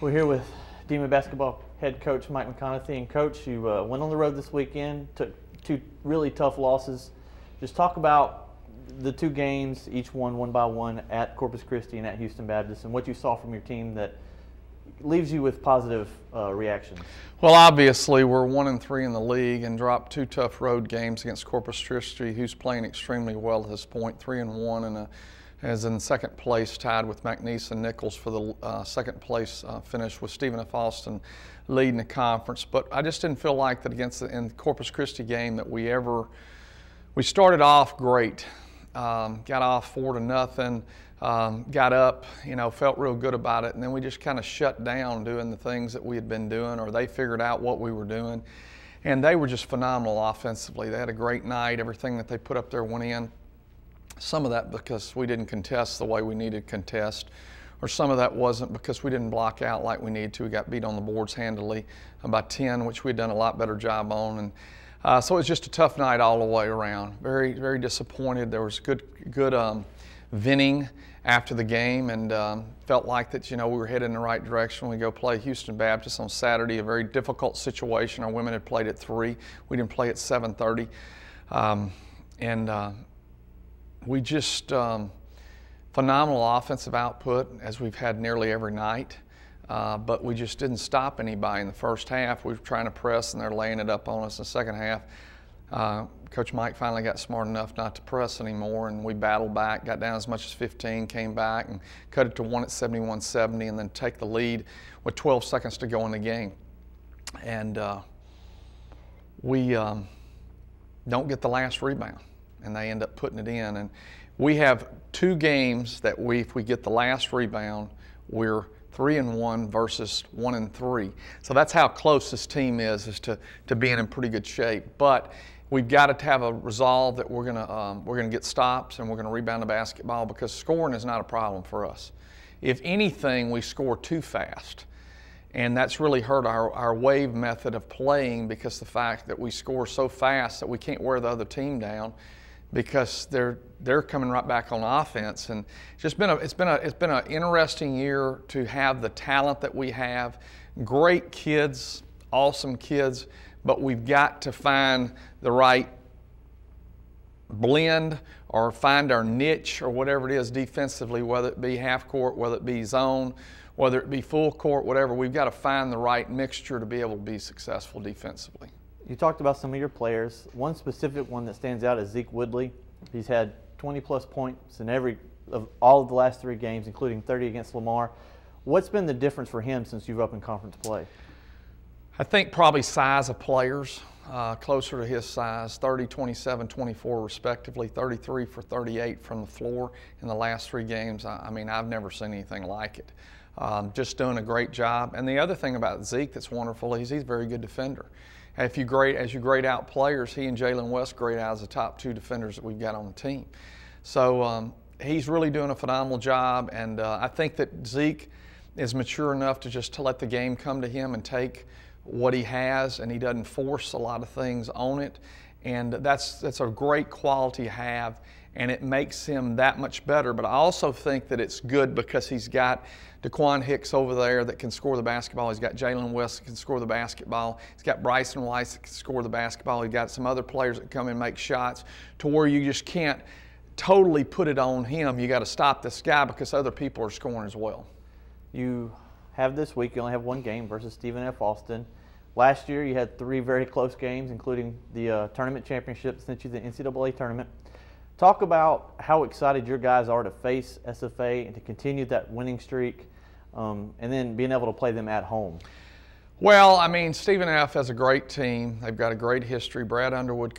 We're here with Demon basketball head coach Mike McConathy. And Coach, you went on the road this weekend, took two really tough losses. Just talk about the two games, each one by one, at Corpus Christi and at Houston Baptist, and what you saw from your team that leaves you with positive reactions. Well, obviously, we're 1-3 in the league and dropped two tough road games against Corpus Christi, who's playing extremely well at this point, 3-1, and is in second place, tied with McNeese and Nichols for the second place finish, with Stephen F. Austin leading the conference. But I just didn't feel like that against the Corpus Christi game that we started off great. Got off 4-0, got up, felt real good about it, and then we just kind of shut down doing the things that we had been doing, or they figured out what we were doing. And they were just phenomenal offensively. They had a great night. Everything that they put up there went in. Some of that because we didn't contest the way we needed to contest, or some of that wasn't because we didn't block out like we needed to. We got beat on the boards handily by 10, which we'd done a lot better job on. And so it was just a tough night all the way around. Very, very disappointed. There was good venting after the game, and felt like that, we were headed in the right direction. We go play Houston Baptist on Saturday, a very difficult situation. Our women had played at 3. We didn't play at 7:30. We just, phenomenal offensive output, as we've had nearly every night, but we just didn't stop anybody in the first half. We were trying to press, and they're laying it up on us in the second half. Coach Mike finally got smart enough not to press anymore, and we battled back, got down as much as 15, came back and cut it to 1 at 71-70, and then take the lead with 12 seconds to go in the game. And we don't get the last rebound, and they end up putting it in. And we have 2 games that if we get the last rebound, we're 3-1 versus 1-3. So that's how close this team is to being in pretty good shape. But we've got to have a resolve that we're gonna get stops, and we're gonna rebound the basketball, because scoring is not a problem for us. If anything, we score too fast. And that's really hurt our wave method of playing, because the fact that we score so fast that we can't wear the other team down, because they're coming right back on offense. And it's been an interesting year to have the talent that we have. Great kids, awesome kids, but we've got to find the right blend, or find our niche, or whatever it is defensively, whether it be half court, whether it be zone, whether it be full court, whatever. We've got to find the right mixture to be able to be successful defensively. You talked about some of your players. One specific one that stands out is Zeke Woodley. He's had 20-plus points in all of the last 3 games, including 30 against Lamar. What's been the difference for him since you've opened conference play? I think probably size of players, closer to his size, 30, 27, 24 respectively, 33 for 38 from the floor in the last 3 games. I mean, I've never seen anything like it. Just doing a great job. And the other thing about Zeke that's wonderful is he's a very good defender. As you grade out players, he and Jalen West grade out as the top 2 defenders that we've got on the team. So he's really doing a phenomenal job, and I think that Zeke is mature enough to let the game come to him and take what he has, and he doesn't force a lot of things on it. And that's a great quality to have, and it makes him that much better. But I also think that it's good because he's got Daquan Hicks over there that can score the basketball. He's got Jalen West that can score the basketball. He's got Bryson Weiss that can score the basketball. He's got some other players that come in and make shots, to where you just can't totally put it on him. You got to stop this guy because other people are scoring as well. You have this week, you only have 1 game versus Stephen F. Austin. Last year you had 3 very close games, including the tournament championship that sent you to the NCAA tournament. Talk about how excited your guys are to face SFA and to continue that winning streak, and then being able to play them at home. Well, I mean, Stephen F. has a great team. They've got a great history. Brad Underwood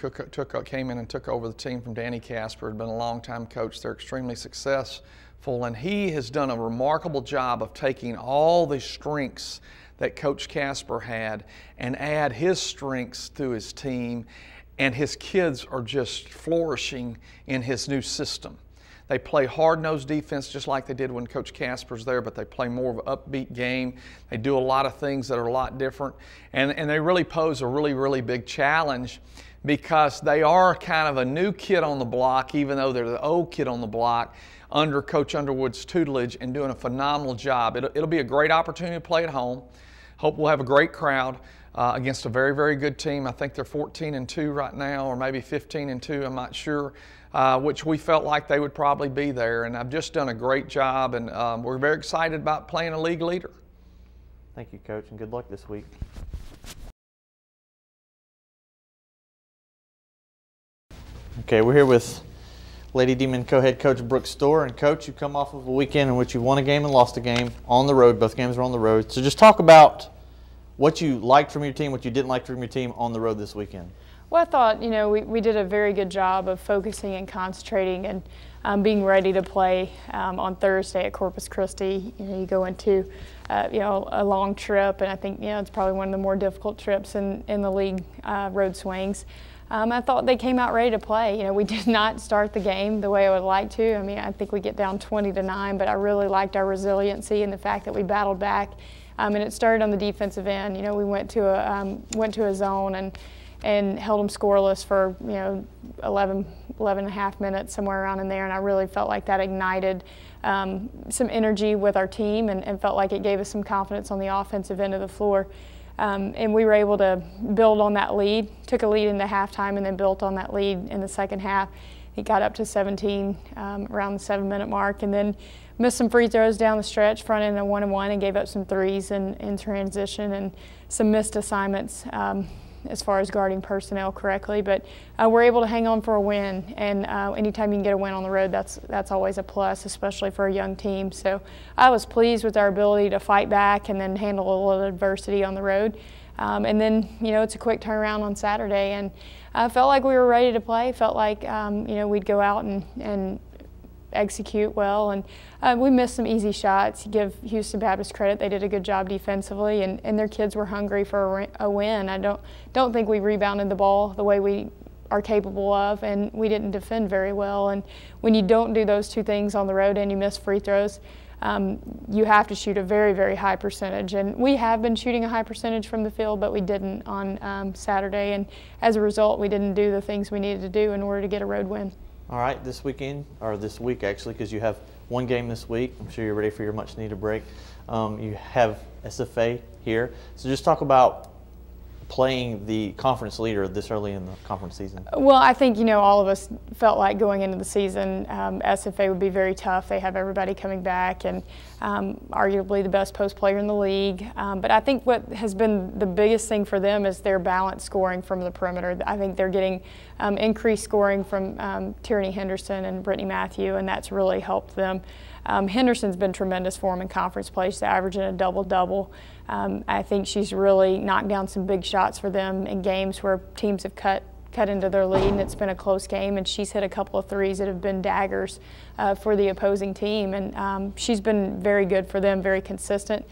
came in and took over the team from Danny Casper. Had been a long-time coach. They're extremely successful, and he has done a remarkable job of taking all the strengths that Coach Casper had and add his strengths to his team, and his kids are just flourishing in his new system. They play hard-nosed defense just like they did when Coach Casper's there, but they play more of an upbeat game. They do a lot of things that are a lot different, and they really pose a really, really big challenge because they are kind of a new kid on the block, even though they're the old kid on the block, under Coach Underwood's tutelage and doing a phenomenal job. It'll be a great opportunity to play at home. Hope we'll have a great crowd against a very, very good team. I think they're 14-2 right now, or maybe 15-2, I'm not sure, which we felt like they would probably be there. And I've just done a great job, and we're very excited about playing a league leader. Thank you, Coach, and good luck this week. Okay, we're here with Lady Demon co-head coach Brooke Storr. And Coach, you come off of a weekend in which you won a game and lost a game on the road. Both games were on the road. So just talk about what you liked from your team, what you didn't like from your team on the road this weekend. Well, I thought, we did a very good job of focusing and concentrating and being ready to play on Thursday at Corpus Christi. You go into, a long trip, and I think, it's probably one of the more difficult trips in the league road swings. I thought they came out ready to play. We did not start the game the way I would like to. I mean, I think we get down 20-9, but I really liked our resiliency and the fact that we battled back. And it started on the defensive end. We went to a zone and held them scoreless for 11 and a half minutes, somewhere around in there. And I really felt like that ignited some energy with our team and felt like it gave us some confidence on the offensive end of the floor. And we were able to build on that lead, took a lead into halftime, and then built on that lead in the second half. He got up to 17 around the 7-minute mark, and then missed some free throws down the stretch, front end of 1-1, and gave up some threes in transition and some missed assignments as far as guarding personnel correctly. But we're able to hang on for a win, and anytime you can get a win on the road, that's always a plus, especially for a young team. So I was pleased with our ability to fight back and then handle a little adversity on the road. And then, it's a quick turnaround on Saturday, and I felt like we were ready to play. Felt like, we'd go out and execute well, and we missed some easy shots. Give Houston Baptist credit; they did a good job defensively, and their kids were hungry for a win. I don't think we rebounded the ball the way we are capable of, and we didn't defend very well. And when you don't do those two things on the road and you miss free throws, you have to shoot a very, very high percentage. And we have been shooting a high percentage from the field, but we didn't on Saturday. And as a result, we didn't do the things we needed to do in order to get a road win. All right, this weekend, or this week actually, because you have one game this week. I'm sure you're ready for your much-needed break. You have SFA here. So just talk about playing the conference leader this early in the conference season. Well, I think, all of us felt like going into the season, SFA would be very tough. They have everybody coming back and arguably the best post player in the league. But I think what has been the biggest thing for them is their balanced scoring from the perimeter. I think they're getting increased scoring from Tierney Henderson and Brittany Matthew, and that's really helped them. Henderson's been tremendous for them in conference play. She's averaging a double-double. I think she's really knocked down some big shots for them in games where teams have cut into their lead, and it's been a close game, and she's hit a couple of threes that have been daggers for the opposing team, and she's been very good for them, very consistent.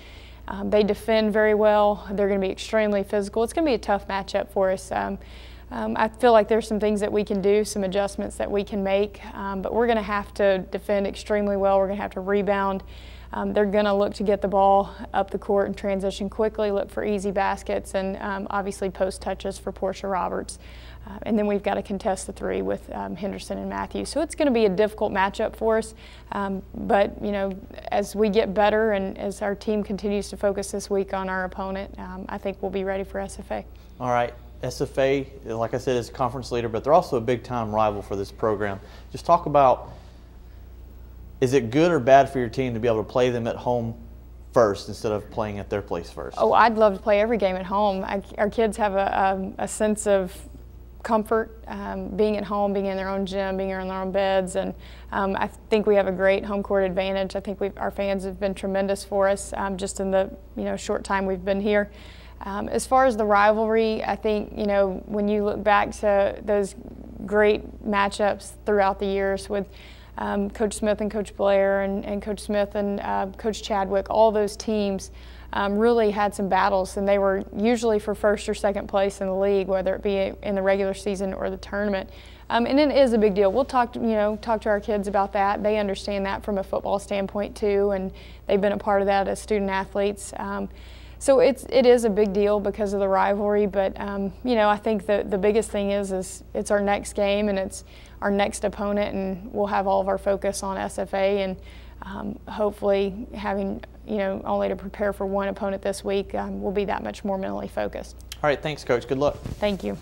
They defend very well. They're going to be extremely physical. It's going to be a tough matchup for us. I feel like there's some things that we can do, some adjustments that we can make, but we're going to have to defend extremely well. We're going to have to rebound. They're going to look to get the ball up the court and transition quickly, look for easy baskets, and obviously post touches for Portia Roberts. And then we've got to contest the three with Henderson and Matthews. So it's going to be a difficult matchup for us. But, as we get better and as our team continues to focus this week on our opponent, I think we'll be ready for SFA. All right. SFA, like I said, is a conference leader, but they're also a big-time rival for this program. Just talk about, is it good or bad for your team to be able to play them at home first instead of playing at their place first? Oh, I'd love to play every game at home. Our kids have a sense of comfort being at home, being in their own gym, being in their own beds, and I think we have a great home court advantage. I think our fans have been tremendous for us just in the short time we've been here. As far as the rivalry, I think, when you look back to those great matchups throughout the years with Coach Smith and Coach Blair and Coach Smith and Coach Chadwick, all those teams really had some battles, and they were usually for first or second place in the league, whether it be in the regular season or the tournament. And it is a big deal. We'll talk to our kids about that. They understand that from a football standpoint too, and they've been a part of that as student athletes. So it is a big deal because of the rivalry, but you know, I think the biggest thing is it's our next game and it's our next opponent, and we'll have all of our focus on SFA, and hopefully having, you know, only to prepare for one opponent this week, we'll be that much more mentally focused. All right, thanks, Coach. Good luck. Thank you.